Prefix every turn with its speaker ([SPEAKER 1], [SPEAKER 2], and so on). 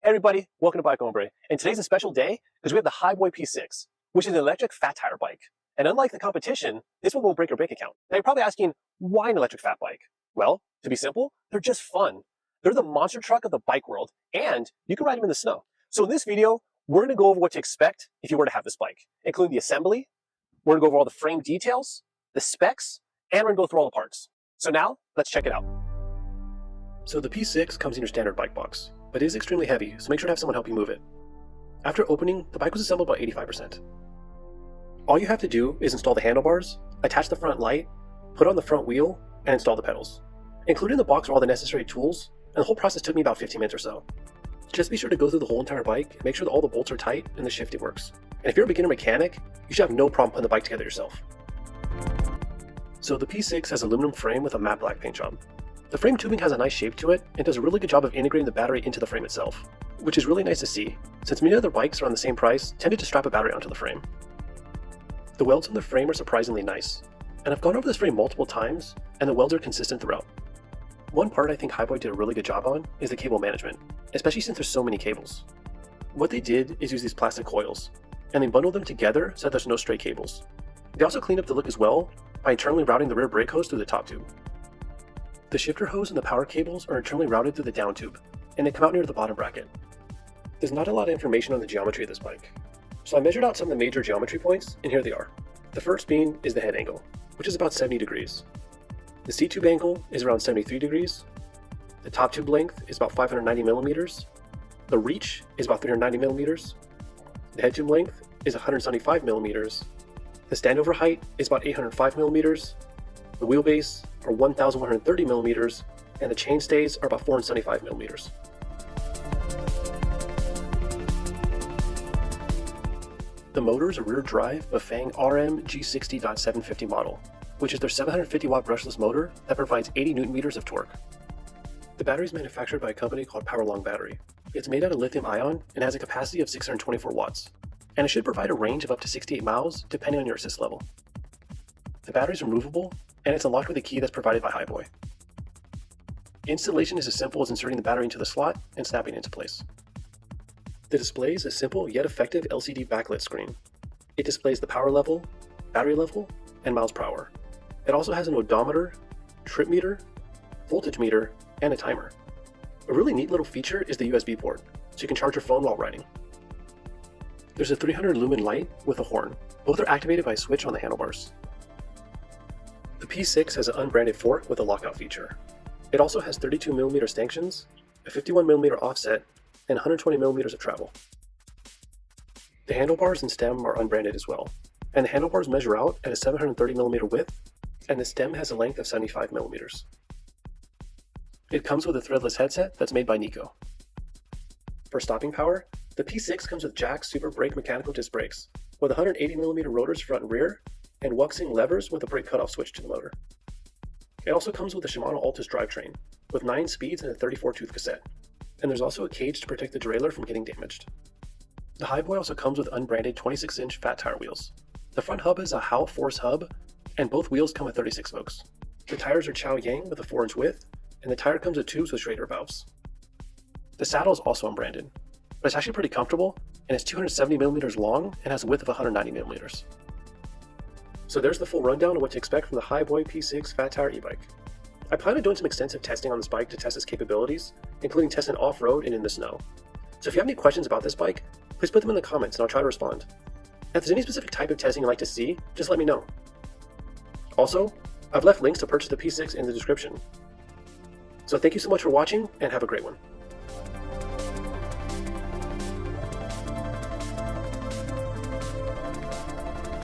[SPEAKER 1] Hey everybody, welcome to Bike Hombre. And today's a special day because we have the Hiboy P6, which is an electric fat tire bike. And unlike the competition, this one won't break your bank account. Now you're probably asking, why an electric fat bike? Well, to be simple, they're just fun. They're the monster truck of the bike world, and you can ride them in the snow. So in this video, we're going to go over what to expect if you were to have this bike, including the assembly. We're going to go over all the frame details, the specs, and we're going to go through all the parts. So now, let's check it out. So the P6 comes in your standard bike box, but it is extremely heavy, so make sure to have someone help you move it. After opening, the bike was assembled about 85%. All you have to do is install the handlebars, attach the front light, put on the front wheel, and install the pedals. Included in the box are all the necessary tools, and the whole process took me about 15 minutes or so. Just be sure to go through the whole entire bike and make sure that all the bolts are tight and the shifting works. And if you're a beginner mechanic, you should have no problem putting the bike together yourself. So the P6 has an aluminum frame with a matte black paint job. The frame tubing has a nice shape to it and does a really good job of integrating the battery into the frame itself, which is really nice to see, since many other bikes around the same price tended to strap a battery onto the frame. The welds on the frame are surprisingly nice, and I've gone over this frame multiple times, and the welds are consistent throughout. One part I think Hiboy did a really good job on is the cable management, especially since there's so many cables. What they did is use these plastic coils, and they bundled them together so that there's no stray cables. They also cleaned up the look as well by internally routing the rear brake hose through the top tube. The shifter hose and the power cables are internally routed through the down tube, and they come out near the bottom bracket. There's not a lot of information on the geometry of this bike, so I measured out some of the major geometry points, and here they are. The first being is the head angle, which is about 70 degrees. The seat tube angle is around 73 degrees. The top tube length is about 590 millimeters. The reach is about 390 millimeters. The head tube length is 175 millimeters. The standover height is about 805 millimeters. The wheelbase are 1,130 millimeters, and the chain stays are about 475 millimeters. The motor is a rear drive Bafang RM G60.750 model, which is their 750 watt brushless motor that provides 80 Newton meters of torque. The battery is manufactured by a company called Powerlong Battery. It's made out of lithium ion and has a capacity of 624 watts, and it should provide a range of up to 68 miles depending on your assist level. The battery is removable, and it's unlocked with a key that's provided by Hiboy. Installation is as simple as inserting the battery into the slot and snapping it into place. The display is a simple yet effective LCD backlit screen. It displays the power level, battery level, and miles per hour. It also has an odometer, trip meter, voltage meter, and a timer. A really neat little feature is the USB port, so you can charge your phone while riding. There's a 300 Lumen Light with a horn. Both are activated by a switch on the handlebars. The P6 has an unbranded fork with a lockout feature. It also has 32mm stanchions, a 51mm offset, and 120 millimeters of travel. The handlebars and stem are unbranded as well, and the handlebars measure out at a 730mm width, and the stem has a length of 75 millimeters. It comes with a threadless headset that's made by Nico. For stopping power, the P6 comes with Jack Super Brake mechanical disc brakes, with 180mm rotors front and rear, and Wuxing levers with a brake cutoff switch to the motor. It also comes with a Shimano Altus drivetrain, with 9 speeds and a 34-tooth cassette, and there's also a cage to protect the derailleur from getting damaged. The Hiboy also comes with unbranded 26-inch fat tire wheels. The front hub is a Howe Force hub, and both wheels come with 36 spokes. The tires are Chow Yang with a 4-inch width, and the tire comes with tubes with Schrader valves. The saddle is also unbranded, but it's actually pretty comfortable, and it's 270mm long and has a width of 190mm. So there's the full rundown of what to expect from the Hiboy P6 fat tire e-bike. I plan on doing some extensive testing on this bike to test its capabilities, including testing off-road and in the snow. So if you have any questions about this bike, please put them in the comments and I'll try to respond. And if there's any specific type of testing you'd like to see, just let me know. Also, I've left links to purchase the P6 in the description. So thank you so much for watching and have a great one.